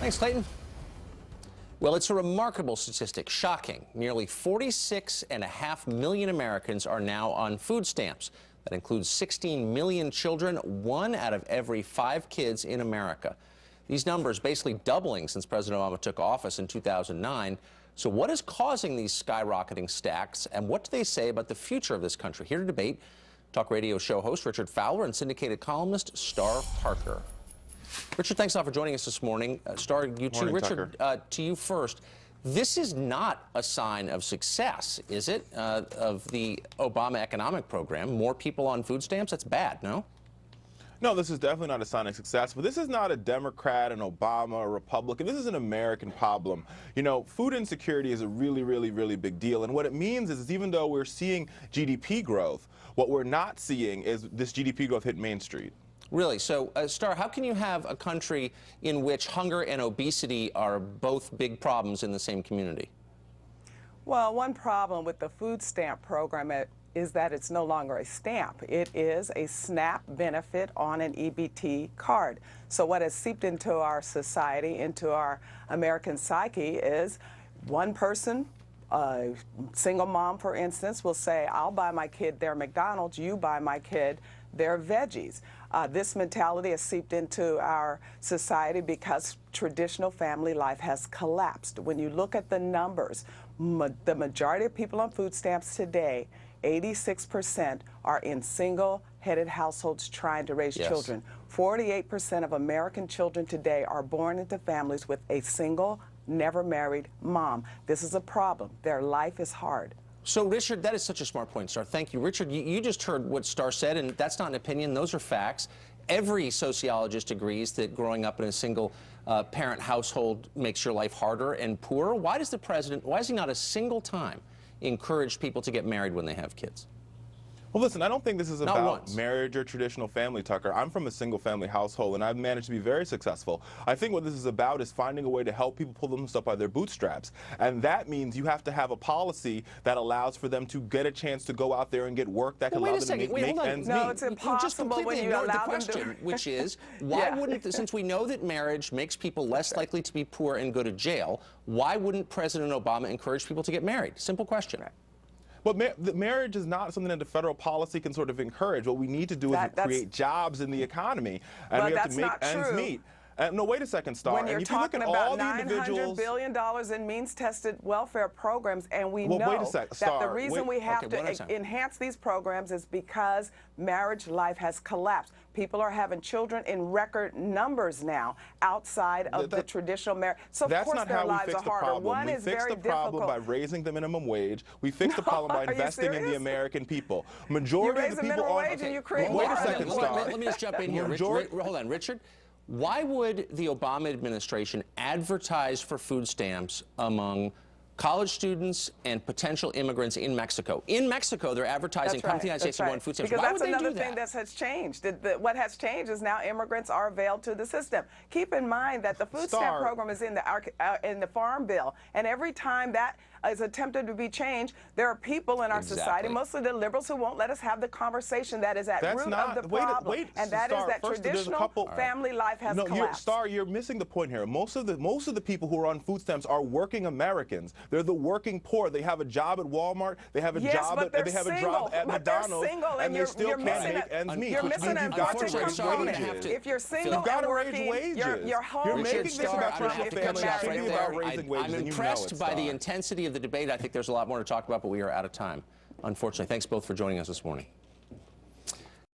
Thanks, Clayton. Well, it's a remarkable statistic, shocking. Nearly 46.5 million Americans are now on food stamps. That includes 16 million children, 1 out of every 5 kids in America. These numbers basically doubling since President Obama took office in 2009. So what is causing these skyrocketing stacks, and what do they say about the future of this country? Here to debate, talk radio show host Richard Fowler and syndicated columnist Star Parker. Richard, thanks a lot for joining us this morning. Star, you too. Richard, to you first. This is not a sign of success, is it, of the Obama economic program? More people on food stamps? That's bad, no? No, this is definitely not a sign of success, but this is not a Democrat, an Obama, a Republican. This is an American problem. You know, food insecurity is a really big deal, and what it means is even though we're seeing GDP growth, what we're not seeing is this GDP growth hit Main Street. Really? So, Star, how can you have a country in which hunger and obesity are both big problems in the same community? Well, one problem with the food stamp program is that it's no longer a stamp. It is a SNAP benefit on an EBT card. So what has seeped into our society, into our American psyche, is one person, a single mom, for instance, will say, I'll buy my kid their McDonald's, you buy my kid their veggies. This mentality has seeped into our society because traditional family life has collapsed. When you look at the numbers, the majority of people on food stamps today, 86% are in single-headed households trying to raise children. 48% of American children today are born into families with a single, never married mom. This is a problem. Their life is hard. So, Richard, that is such a smart point, Star. Thank you. Richard, you just heard what Star said, and that's not an opinion. Those are facts. Every sociologist agrees that growing up in a single parent household makes your life harder and poorer. Why does the president, why has he not a single time encouraged people to get married when they have kids? Well, listen, I don't think this is about marriage or traditional family, Tucker. I'm from a single-family household, and I've managed to be very successful. I think what this is about is finding a way to help people pull themselves up by their bootstraps. And that means you have to have a policy that allows for them to get a chance to go out there and get work that can allow them to make ends meet. No, it's impossible. You just completely ignored the question, which is, why wouldn't, since we know that marriage makes people less likely to be poor and go to jail, why wouldn't President Obama encourage people to get married? Simple question. But marriage is not something that the federal policy can sort of encourage. What we need to do is create jobs in the economy, and we have to make ends meet. No, wait a second, Star. When you're talking about $900 billion in means-tested welfare programs, and we know that the reason we have to enhance these programs is because marriage life has collapsed. People are having children in record numbers now outside of the traditional marriage. So of course their lives are harder. One is very difficult. We fix the problem by raising the minimum wage. We fix the problem by investing in the American people. Majority of the people on... Wait a second, Star. Let me just jump in here. Hold on, Richard. Why would the Obama administration advertise for food stamps among college students and potential immigrants in Mexico? In Mexico, they're advertising, come to the United States and want food stamps. Because Why would that's they another do that? thing that has changed. What has changed is now immigrants are availed to the system. Keep in mind that the food stamp program is in the Farm Bill, and every time that is attempted to be changed, there are people in our society, mostly the liberals, who won't let us have the conversation that is at root of the problem, and that is that traditional family life has collapsed. Star, you're missing the point here. Most of the people who are on food stamps are working Americans. They're the working poor. They have a job at Walmart. They have a job at McDonald's, and they still can't make ends meet. You're missing an important component. If you're single and working, your home. You're making this about traditional family. It should be about raising wages. I'm impressed by the intensity of the debate. I think there's a lot more to talk about, but we are out of time, unfortunately. Thanks both for joining us this morning.